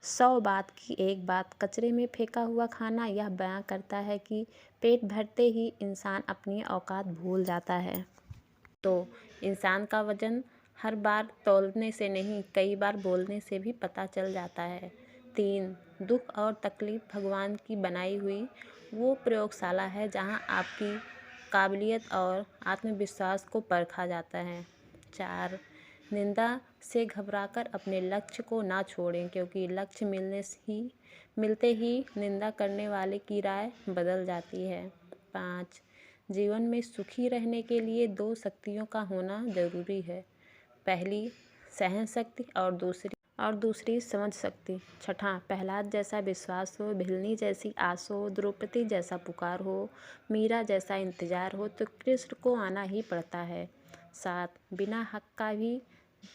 100 बात की एक बात, कचरे में फेंका हुआ खाना यह बयां करता है कि पेट भरते ही इंसान अपनी औकात भूल जाता है। तो इंसान का वजन हर बार तौलने से नहीं, कई बार बोलने से भी पता चल जाता है। 3, दुख और तकलीफ भगवान की बनाई हुई वो प्रयोगशाला है जहां आपकी काबिलियत और आत्मविश्वास को परखा जाता है। 4, निंदा से घबराकर अपने लक्ष्य को ना छोड़ें, क्योंकि लक्ष्य मिलते ही निंदा करने वाले की राय बदल जाती है। 5, जीवन में सुखी रहने के लिए 2 शक्तियों का होना जरूरी है। पहली सहन शक्ति और दूसरी समझ शक्ति। 6, प्रहलाद जैसा विश्वास हो, भिलनी जैसी आस हो, द्रौपदी जैसा पुकार हो, मीरा जैसा इंतजार हो तो कृष्ण को आना ही पड़ता है। 7, बिना हक का भी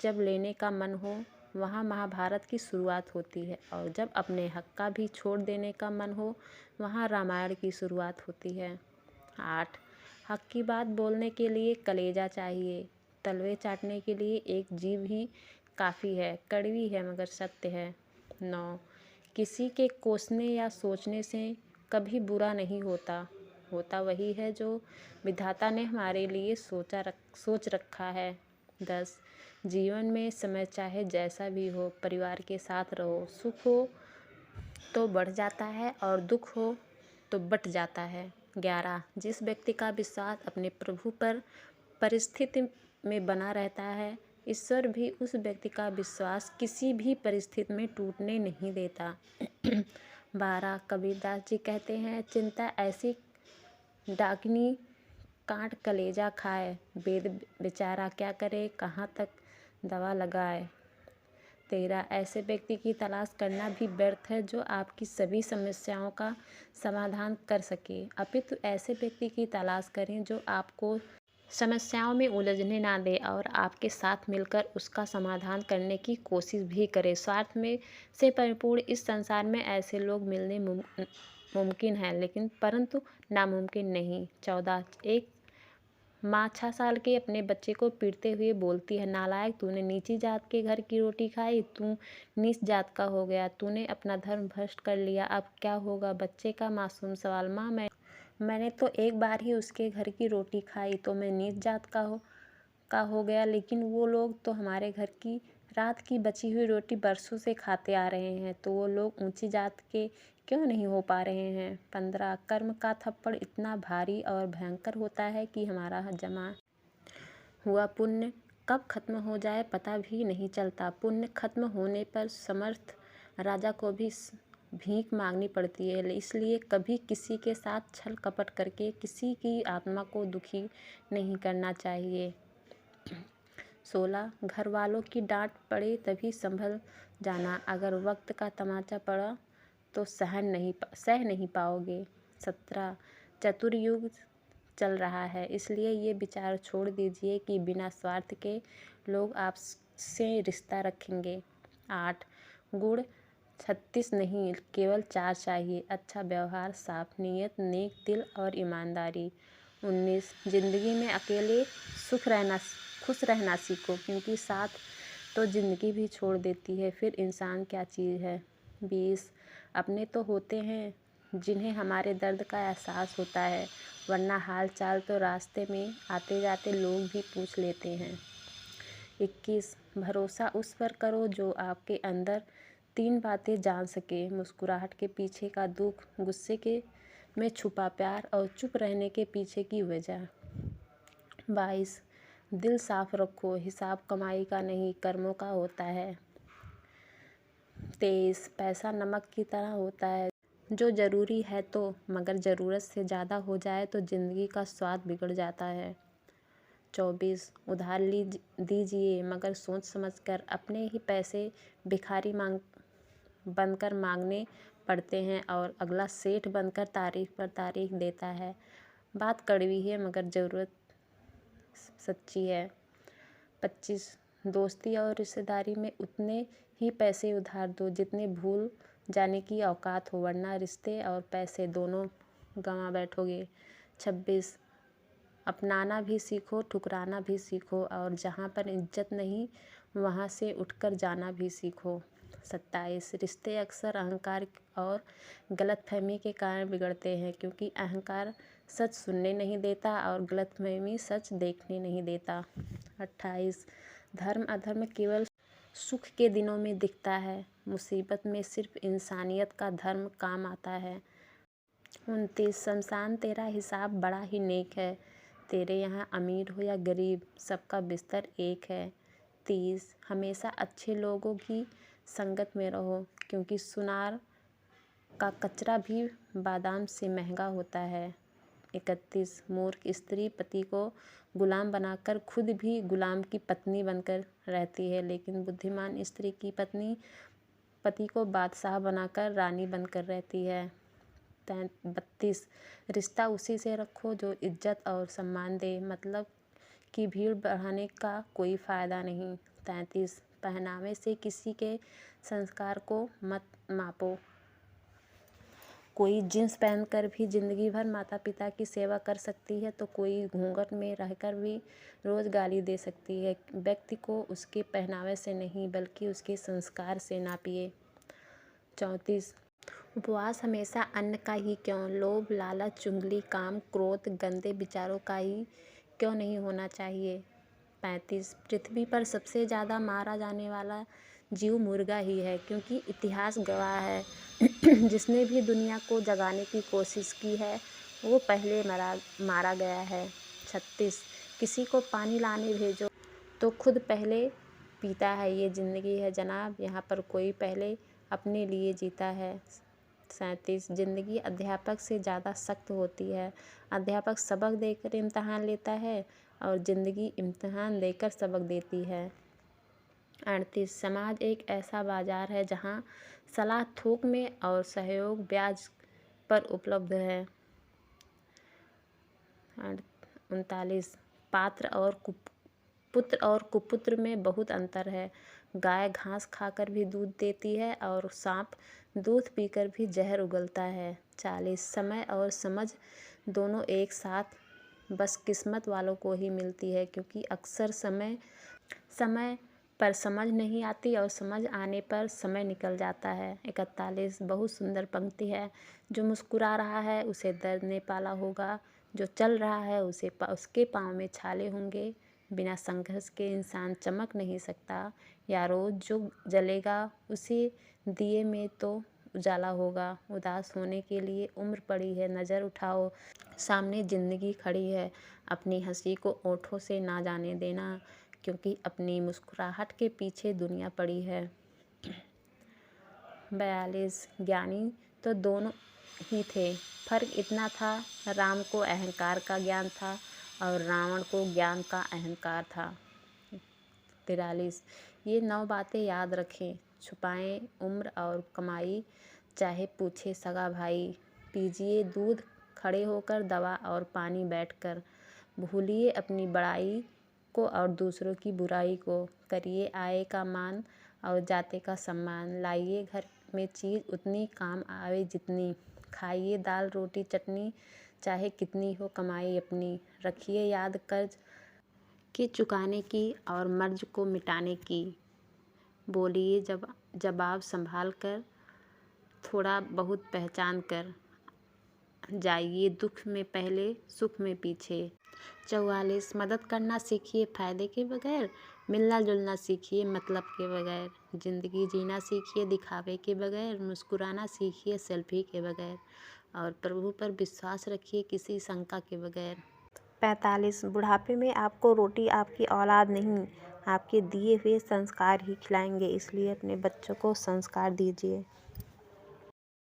जब लेने का मन हो वहाँ महाभारत की शुरुआत होती है, और जब अपने हक का भी छोड़ देने का मन हो वहाँ रामायण की शुरुआत होती है। 8, हक की बात बोलने के लिए कलेजा चाहिए, तलवे चाटने के लिए एक जीभ ही काफ़ी है, कड़वी है मगर सत्य है। 9, किसी के कोसने या सोचने से कभी बुरा नहीं होता, होता वही है जो विधाता ने हमारे लिए सोच रखा है। 10, जीवन में समय चाहे जैसा भी हो परिवार के साथ रहो, सुख हो तो बढ़ जाता है और दुख हो तो बट जाता है। 11, जिस व्यक्ति का विश्वास अपने प्रभु पर परिस्थिति में बना रहता है, ईश्वर भी उस व्यक्ति का विश्वास किसी भी परिस्थिति में टूटने नहीं देता। 12, कबीरदास जी कहते हैं, चिंता ऐसी डाकिनी काट कलेजा खाए, वेद बेचारा क्या करे कहाँ तक दवा लगाए। 13, ऐसे व्यक्ति की तलाश करना भी व्यर्थ है जो आपकी सभी समस्याओं का समाधान कर सके, अपितु ऐसे व्यक्ति की तलाश करें जो आपको समस्याओं में उलझने ना दे और आपके साथ मिलकर उसका समाधान करने की कोशिश भी करे। स्वार्थ में से परिपूर्ण इस संसार में ऐसे लोग मिलने मुमकिन है, लेकिन परंतु नामुमकिन नहीं। 14, एक माँ 6 साल के अपने बच्चे को पीटते हुए बोलती है, नालायक, तूने नीची जात के घर की रोटी खाई, तू नीच जात का हो गया, तूने अपना धर्म भ्रष्ट कर लिया, अब क्या होगा। बच्चे का मासूम सवाल, माँ मैंने तो एक बार ही उसके घर की रोटी खाई तो मैं नीच जात का हो गया, लेकिन वो लोग तो हमारे घर की रात की बची हुई रोटी बरसों से खाते आ रहे हैं, तो वो लोग ऊंची जात के क्यों नहीं हो पा रहे हैं। 15, कर्म का थप्पड़ इतना भारी और भयंकर होता है कि हमारा जमा हुआ पुण्य कब खत्म हो जाए पता भी नहीं चलता। पुण्य खत्म होने पर समर्थ राजा को भी भीख मांगनी पड़ती है, इसलिए कभी किसी के साथ छल कपट करके किसी की आत्मा को दुखी नहीं करना चाहिए। 16, घर वालों की डांट पड़े तभी संभल जाना, अगर वक्त का तमाचा पड़ा तो सह नहीं पाओगे। 17, चतुर्युग चल रहा है, इसलिए ये विचार छोड़ दीजिए कि बिना स्वार्थ के लोग आपसे रिश्ता रखेंगे। 8, गुण 36 नहीं केवल 4 चाहिए, अच्छा व्यवहार, साफ नीयत, नेक दिल और ईमानदारी। 19, जिंदगी में अकेले खुश रहना सीखो, क्योंकि साथ तो जिंदगी भी छोड़ देती है, फिर इंसान क्या चीज़ है। 20, अपने तो होते हैं जिन्हें हमारे दर्द का एहसास होता है, वरना हाल चाल तो रास्ते में आते जाते लोग भी पूछ लेते हैं। 21, भरोसा उस पर करो जो आपके अंदर 3 बातें जान सके, मुस्कुराहट के पीछे का दुख, गुस्से में छुपा प्यार और चुप रहने के पीछे की वजह। 22, दिल साफ रखो, हिसाब कमाई का नहीं कर्मों का होता है। 23, पैसा नमक की तरह होता है, जो ज़रूरी है तो, मगर ज़रूरत से ज़्यादा हो जाए तो ज़िंदगी का स्वाद बिगड़ जाता है। 24, उधार दीजिए मगर सोच समझकर, अपने ही पैसे भिखारी बनकर मांगने पड़ते हैं और अगला सेठ बनकर तारीख पर तारीख देता है। बात कड़वी है मगर ज़रूरत सच्ची है। 25, दोस्ती और रिश्तेदारी में उतने ही पैसे उधार दो जितने भूल जाने की औकात हो, वरना रिश्ते और पैसे दोनों गंवा बैठोगे। 26, अपनाना भी सीखो, ठुकराना भी सीखो, और जहाँ पर इज्जत नहीं वहाँ से उठकर जाना भी सीखो। 27 रिश्ते अक्सर अहंकार और गलतफहमी के कारण बिगड़ते हैं, क्योंकि अहंकार सच सुनने नहीं देता और गलतफहमी सच देखने नहीं देता। 28 धर्म अधर्म केवल सुख के दिनों में दिखता है, मुसीबत में सिर्फ इंसानियत का धर्म काम आता है। 29 शमशान तेरा हिसाब बड़ा ही नेक है, तेरे यहाँ अमीर हो या गरीब सबका बिस्तर एक है। 30 हमेशा अच्छे लोगों की संगत में रहो, क्योंकि सुनार का कचरा भी बादाम से महंगा होता है। 31 मूर्ख स्त्री पति को गुलाम बनाकर खुद भी गुलाम की पत्नी बनकर रहती है, लेकिन बुद्धिमान स्त्री की पत्नी पति को बादशाह बनाकर रानी बनकर रहती है। 32 रिश्ता उसी से रखो जो इज्जत और सम्मान दे, मतलब की भीड़ बढ़ाने का कोई फ़ायदा नहीं। 33 पहनावे से किसी के संस्कार को मत मापो, कोई जींस पहनकर भी जिंदगी भर माता पिता की सेवा कर सकती है, तो कोई घूंघट में रहकर भी रोज़ गाली दे सकती है। व्यक्ति को उसके पहनावे से नहीं बल्कि उसके संस्कार से नापिए। 34 उपवास हमेशा अन्न का ही क्यों, लोभ लालच चुगली काम क्रोध गंदे विचारों का ही क्यों नहीं होना चाहिए। 35 पृथ्वी पर सबसे ज़्यादा मारा जाने वाला जीव मुर्गा ही है, क्योंकि इतिहास गवाह है जिसने भी दुनिया को जगाने की कोशिश की है वो पहले मारा गया है। 36 किसी को पानी लाने भेजो तो खुद पहले पीता है, ये ज़िंदगी है जनाब, यहाँ पर कोई पहले अपने लिए जीता है। 37 ज़िंदगी अध्यापक से ज़्यादा सख्त होती है, अध्यापक सबक देकर इम्तहान लेता है और ज़िंदगी इम्तहान देकर सबक देती है। 38 समाज एक ऐसा बाज़ार है जहाँ सलाह थोक में और सहयोग ब्याज पर उपलब्ध है। 39 पुत्र और कुपुत्र में बहुत अंतर है, गाय घास खाकर भी दूध देती है और सांप दूध पीकर भी जहर उगलता है। 40 समय और समझ दोनों एक साथ बस किस्मत वालों को ही मिलती है, क्योंकि अक्सर समय पर समझ नहीं आती और समझ आने पर समय निकल जाता है। 41 बहुत सुंदर पंक्ति है, जो मुस्कुरा रहा है उसे दर्द ने पाला होगा, जो चल रहा है उसके पाँव में छाले होंगे, बिना संघर्ष के इंसान चमक नहीं सकता, यारो जो जलेगा उसी दिए में तो उजाला होगा। उदास होने के लिए उम्र पड़ी है, नज़र उठाओ सामने ज़िंदगी खड़ी है, अपनी हंसी को ओंठों से ना जाने देना, क्योंकि अपनी मुस्कुराहट के पीछे दुनिया पड़ी है। 42 ज्ञानी तो दोनों ही थे, फर्क इतना था राम को अहंकार का ज्ञान था और रावण को ज्ञान का अहंकार था। 43 ये 9 बातें याद रखें, छुपाएं उम्र और कमाई, चाहे पूछे सगा भाई, पीजिए दूध खड़े होकर दवा और पानी बैठकर, भूलिए अपनी बड़ाई को और दूसरों की बुराई को, करिए आय का मान और जाते का सम्मान, लाइए घर में चीज़ उतनी काम आवे जितनी, खाइए दाल रोटी चटनी चाहे कितनी हो कमाई अपनी, रखिए याद कर्ज के चुकाने की और मर्ज को मिटाने की, बोलिए जवाब संभाल कर थोड़ा बहुत पहचान कर, जाइए दुख में पहले सुख में पीछे। 44 मदद करना सीखिए फ़ायदे के बगैर, मिलना जुलना सीखिए मतलब के बगैर, ज़िंदगी जीना सीखिए दिखावे के बगैर, मुस्कुराना सीखिए सेल्फी के बगैर, और प्रभु पर विश्वास रखिए किसी शंका के बगैर। 45 बुढ़ापे में आपको रोटी आपकी औलाद नहीं, आपके दिए हुए संस्कार ही खिलाएंगे, इसलिए अपने बच्चों को संस्कार दीजिए।